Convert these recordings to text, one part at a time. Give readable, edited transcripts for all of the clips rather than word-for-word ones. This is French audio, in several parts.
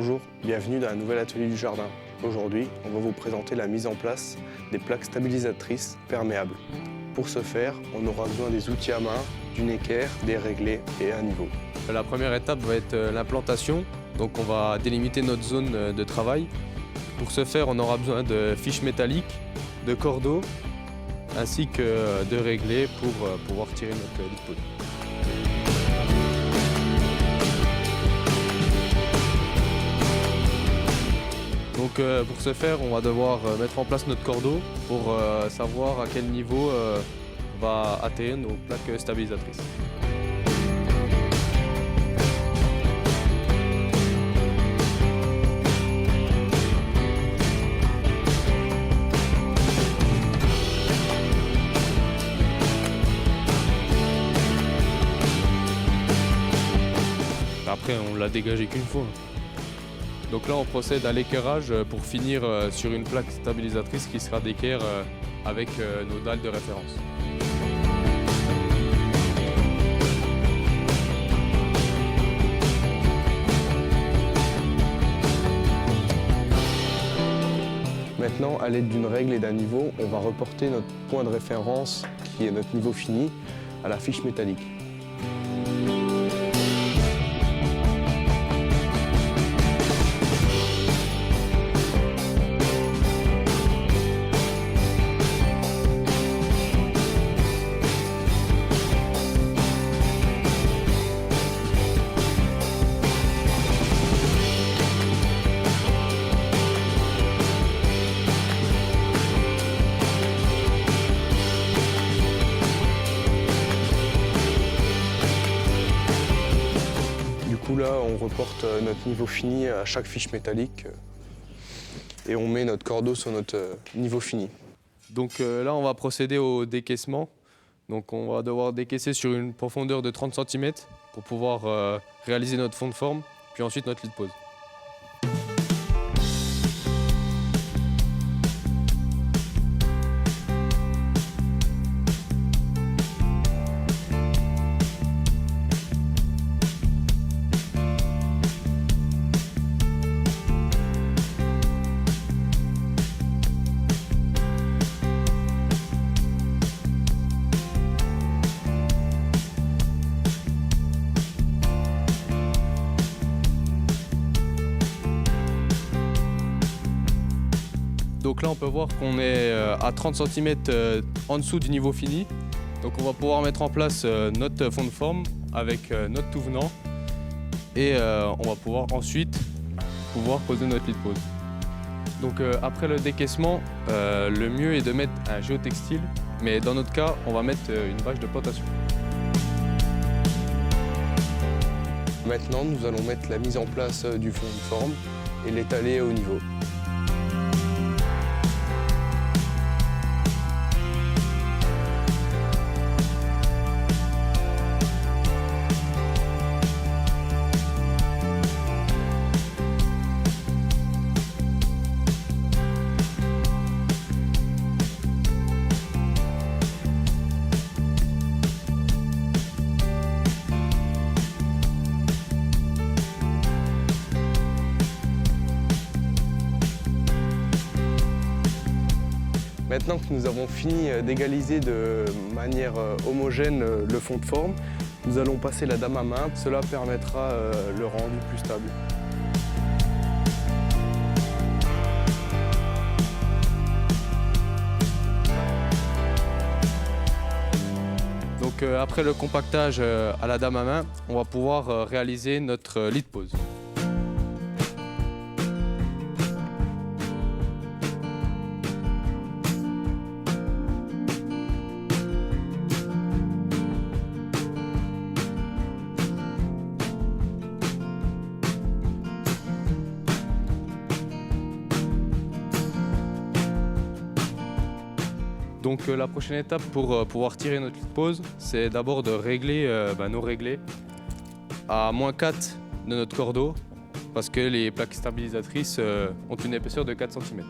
Bonjour, bienvenue dans un nouvel atelier du jardin. Aujourd'hui, on va vous présenter la mise en place des plaques stabilisatrices perméables. Pour ce faire, on aura besoin des outils à main, d'une équerre, des réglés et un niveau. La première étape va être l'implantation. Donc on va délimiter notre zone de travail. Pour ce faire, on aura besoin de fiches métalliques, de cordeaux, ainsi que de réglés pour pouvoir tirer notre lit de poudre. Donc pour ce faire, on va devoir mettre en place notre cordeau pour savoir à quel niveau va atterrir nos plaques stabilisatrices. Après, on l'a dégagé qu'une fois. Donc là, on procède à l'équerrage pour finir sur une plaque stabilisatrice qui sera d'équerre avec nos dalles de référence. Maintenant, à l'aide d'une règle et d'un niveau, on va reporter notre point de référence, qui est notre niveau fini, à la fiche métallique. Là, on reporte notre niveau fini à chaque fiche métallique et on met notre cordeau sur notre niveau fini. Donc là, on va procéder au décaissement. Donc on va devoir décaisser sur une profondeur de 30 cm pour pouvoir réaliser notre fond de forme, puis ensuite notre lit de pose. Donc là, on peut voir qu'on est à 30 cm en dessous du niveau fini. Donc on va pouvoir mettre en place notre fond de forme avec notre tout venant. Et on va pouvoir ensuite poser notre lit de pose. Donc après le décaissement, le mieux est de mettre un géotextile. Mais dans notre cas, on va mettre une bâche de plantation. Maintenant, nous allons mettre la mise en place du fond de forme et l'étaler au niveau. Maintenant que nous avons fini d'égaliser de manière homogène le fond de forme, nous allons passer la dame à main. Cela permettra le rendu plus stable. Donc après le compactage à la dame à main, on va pouvoir réaliser notre lit de pose. Donc la prochaine étape pour pouvoir tirer notre lit de pose, c'est d'abord de régler nos réglés à -4 de notre cordeau parce que les plaques stabilisatrices ont une épaisseur de 4 cm.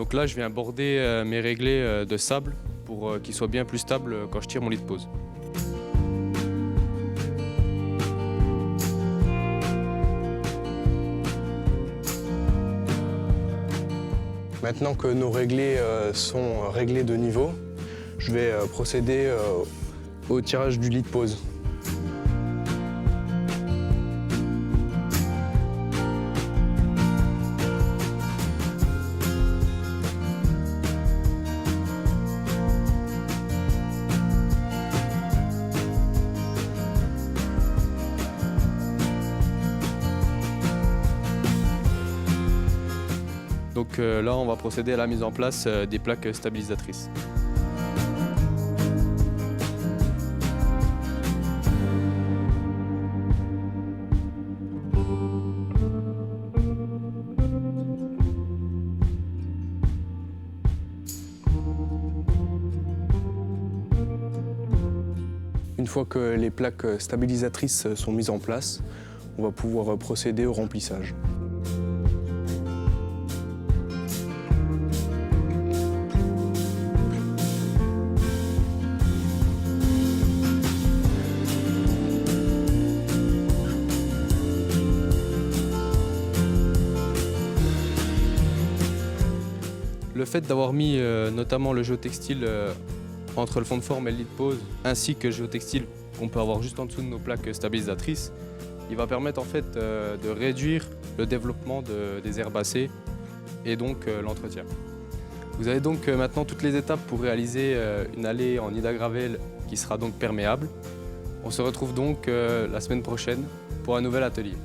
Donc là, je viens border mes réglés de sable pour qu'ils soient bien plus stables quand je tire mon lit de pose. Maintenant que nos réglés sont réglés de niveau, je vais procéder au tirage du lit de pose. Donc là, on va procéder à la mise en place des plaques stabilisatrices. Une fois que les plaques stabilisatrices sont mises en place, on va pouvoir procéder au remplissage. Le fait d'avoir mis notamment le géotextile entre le fond de forme et le lit de pose, ainsi que le géotextile qu'on peut avoir juste en dessous de nos plaques stabilisatrices, il va permettre en fait de réduire le développement des herbacées et donc l'entretien. Vous avez donc maintenant toutes les étapes pour réaliser une allée en Idagravel qui sera donc perméable. On se retrouve donc la semaine prochaine pour un nouvel atelier.